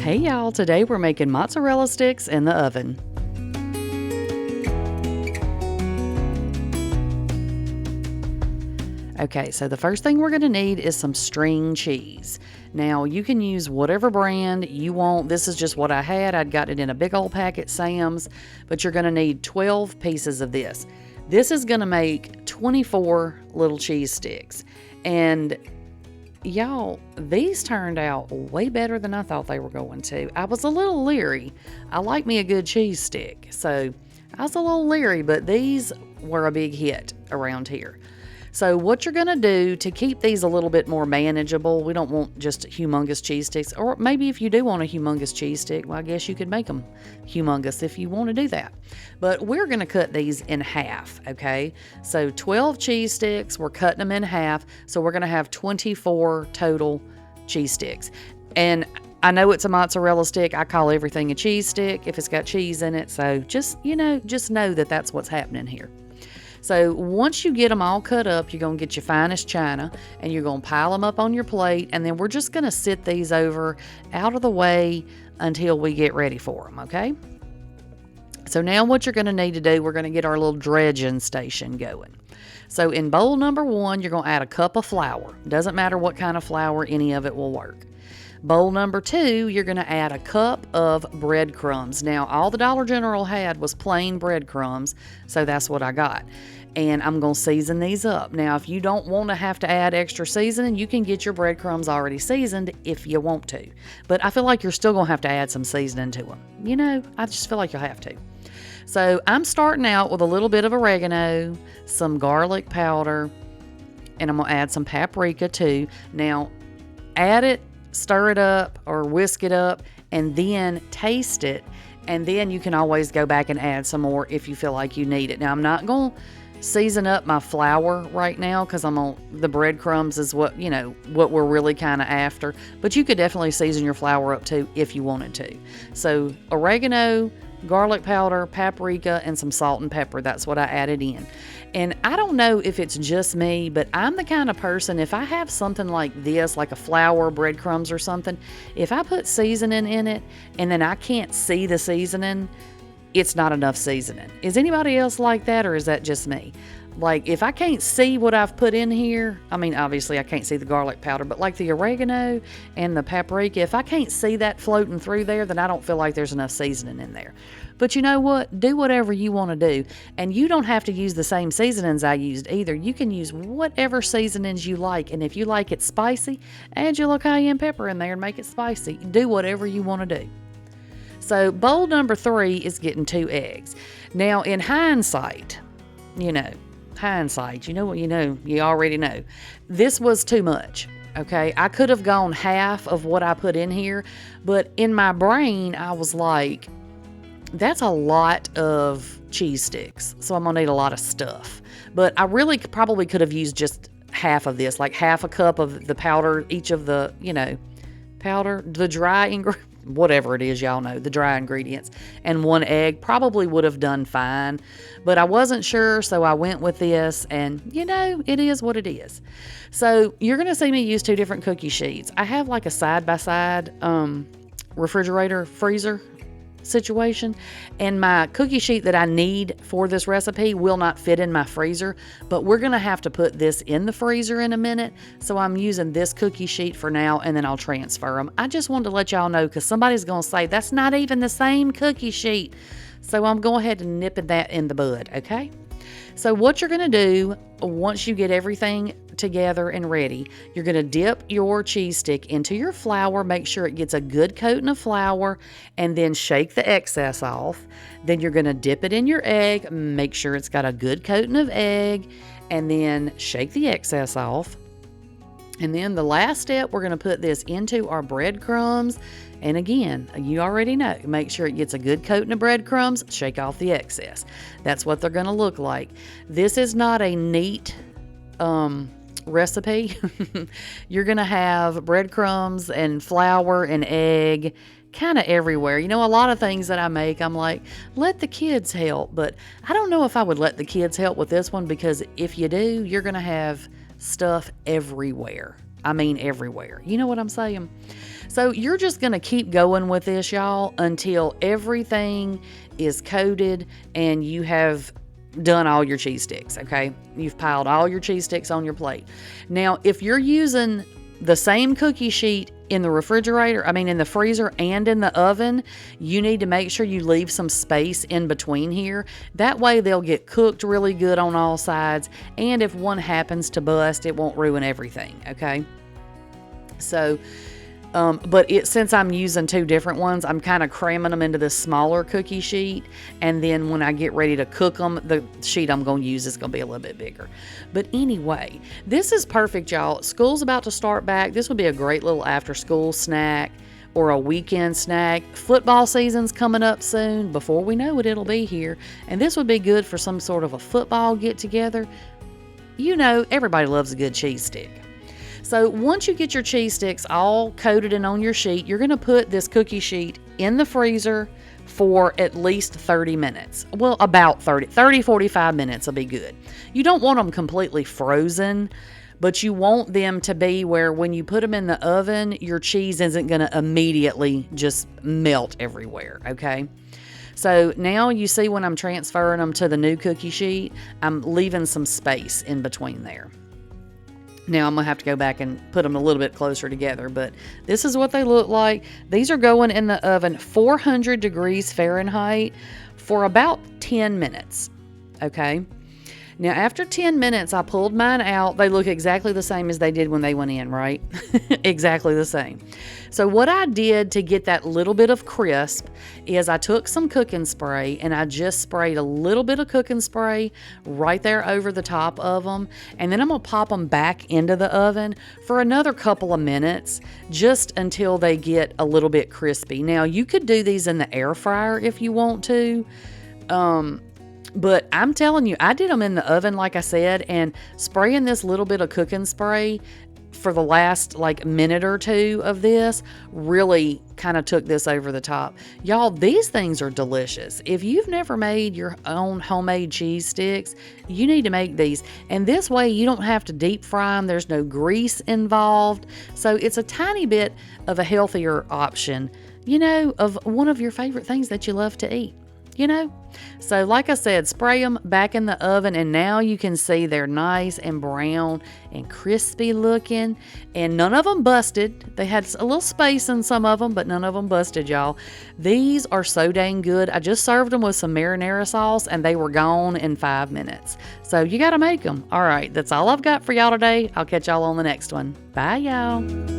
Hey y'all, today we're making mozzarella sticks in the oven. Okay, so the first thing we're going to need is some string cheese. Now, you can use whatever brand you want. This is just what I had. I'd got it in a big old pack at Sam's, but you're going to need 12 pieces of this. This is going to make 24 little cheese sticks. And y'all, these turned out way better than I thought they were going to. I was a little leery. I like me a good cheese stick, so I was a little leery, but these were a big hit around here. So what you're going to do to keep these a little bit more manageable, we don't want just humongous cheese sticks, or maybe if you do want a humongous cheese stick, well, I guess you could make them humongous if you want to do that. But we're going to cut these in half, okay? So 12 cheese sticks, we're cutting them in half, so we're going to have 24 total cheese sticks. And I know it's a mozzarella stick. I call everything a cheese stick if it's got cheese in it, so just know that that's what's happening here. So once you get them all cut up, you're going to get your finest china and you're going to pile them up on your plate, and then we're just going to sit these over out of the way until we get ready for them, okay? So now what you're going to need to do, we're going to get our little dredging station going. So in bowl number 1, you're going to add a cup of flour. Doesn't matter what kind of flour, any of it will work. Bowl number 2, you're going to add a cup of breadcrumbs. Now, all the Dollar General had was plain breadcrumbs, so that's what I got. And I'm going to season these up. Now, if you don't want to have to add extra seasoning, you can get your breadcrumbs already seasoned if you want to. But I feel like you're still going to have to add some seasoning to them. I just feel like you'll have to. So I'm starting out with a little bit of oregano, some garlic powder, and I'm going to add some paprika too. Now, add it, stir it up or whisk it up, and then taste it, and then you can always go back and add some more if you feel like you need it. Now, I'm not going to season up my flour right now because the breadcrumbs is what we're really kind of after, but you could definitely season your flour up too if you wanted to. So oregano, garlic powder, paprika, and some salt and pepper. That's what I added in. And I don't know if it's just me, but I'm the kind of person, if I have something like this, like a flour, breadcrumbs or something, if I put seasoning in it and then I can't see the seasoning, it's not enough seasoning. Is anybody else like that, or is that just me? Like, if I can't see what I've put in here, I mean, obviously I can't see the garlic powder, but like the oregano and the paprika, if I can't see that floating through there, then I don't feel like there's enough seasoning in there. But you know what? Do whatever you want to do. And you don't have to use the same seasonings I used either. You can use whatever seasonings you like. And if you like it spicy, add your little cayenne pepper in there and make it spicy. Do whatever you want to do. So bowl number 3 is getting 2 eggs. Now, in hindsight, you already know. This was too much, okay? I could have gone half of what I put in here, but in my brain, I was like, that's a lot of cheese sticks, so I'm gonna need a lot of stuff. But I really probably could have used just half of this, like half a cup of the powder, each of the, powder, the dry ingredients, whatever it is, y'all know, the dry ingredients, and 1 egg probably would have done fine, but I wasn't sure, so I went with this, and it is what it is. So you're going to see me use 2 different cookie sheets. I have like a side-by-side refrigerator freezer situation, and my cookie sheet that I need for this recipe will not fit in my freezer, but we're going to have to put this in the freezer in a minute, so I'm using this cookie sheet for now, and then I'll transfer them. I just wanted to let y'all know because somebody's going to say that's not even the same cookie sheet, so I'm going ahead and nip that in the bud, okay? So what you're going to do once you get everything together and ready, you're going to dip your cheese stick into your flour, make sure it gets a good coating of flour, and then shake the excess off. Then you're going to dip it in your egg, make sure it's got a good coating of egg, and then shake the excess off. And then the last step, we're going to put this into our breadcrumbs. And again, you already know, make sure it gets a good coating of breadcrumbs, shake off the excess. That's what they're going to look like. This is not a neat recipe. You're going to have breadcrumbs and flour and egg kind of everywhere. A lot of things that I make, I'm like, let the kids help. But I don't know if I would let the kids help with this one, because if you do, you're going to have stuff everywhere. I mean everywhere. You know what I'm saying? So you're just going to keep going with this, y'all, until everything is coated and you have done all your cheese sticks, okay? You've piled all your cheese sticks on your plate. Now, if you're using the same cookie sheet in the refrigerator, in the freezer and in the oven, you need to make sure you leave some space in between here. That way they'll get cooked really good on all sides, and if one happens to bust, it won't ruin everything, okay? So, since I'm using two different ones, I'm kind of cramming them into this smaller cookie sheet, and then when I get ready to cook them, the sheet I'm going to use is going to be a little bit bigger. But anyway, this is perfect, y'all. School's about to start back. This would be a great little after-school snack or a weekend snack. Football season's coming up soon. Before we know it, it'll be here. And this would be good for some sort of a football get-together. You know, everybody loves a good cheese stick. So once you get your cheese sticks all coated and on your sheet, you're going to put this cookie sheet in the freezer for at least 30 minutes. Well, about 45 minutes will be good. You don't want them completely frozen, but you want them to be where when you put them in the oven, your cheese isn't going to immediately just melt everywhere, okay? So now you see when I'm transferring them to the new cookie sheet, I'm leaving some space in between there. Now I'm going to have to go back and put them a little bit closer together, but this is what they look like. These are going in the oven 400 degrees Fahrenheit for about 10 minutes, okay? Now after 10 minutes, I pulled mine out. They look exactly the same as they did when they went in, right? Exactly the same. So what I did to get that little bit of crisp is I took some cooking spray and I just sprayed a little bit of cooking spray right there over the top of them. And then I'm going to pop them back into the oven for another couple of minutes just until they get a little bit crispy. Now you could do these in the air fryer if you want to. But I'm telling you, I did them in the oven, like I said, and spraying this little bit of cooking spray for the last minute or two of this really kind of took this over the top. Y'all, these things are delicious. If you've never made your own homemade cheese sticks, you need to make these. And this way you don't have to deep fry them. There's no grease involved. So it's a tiny bit of a healthier option, of one of your favorite things that you love to eat. So like I said, spray them back in the oven, and now you can see they're nice and brown and crispy looking, and none of them busted. They had a little space in some of them, but none of them busted, y'all. These are so dang good. I just served them with some marinara sauce, and they were gone in 5 minutes. So you got to make them. All right, that's all I've got for y'all today. I'll catch y'all on the next one. Bye, y'all.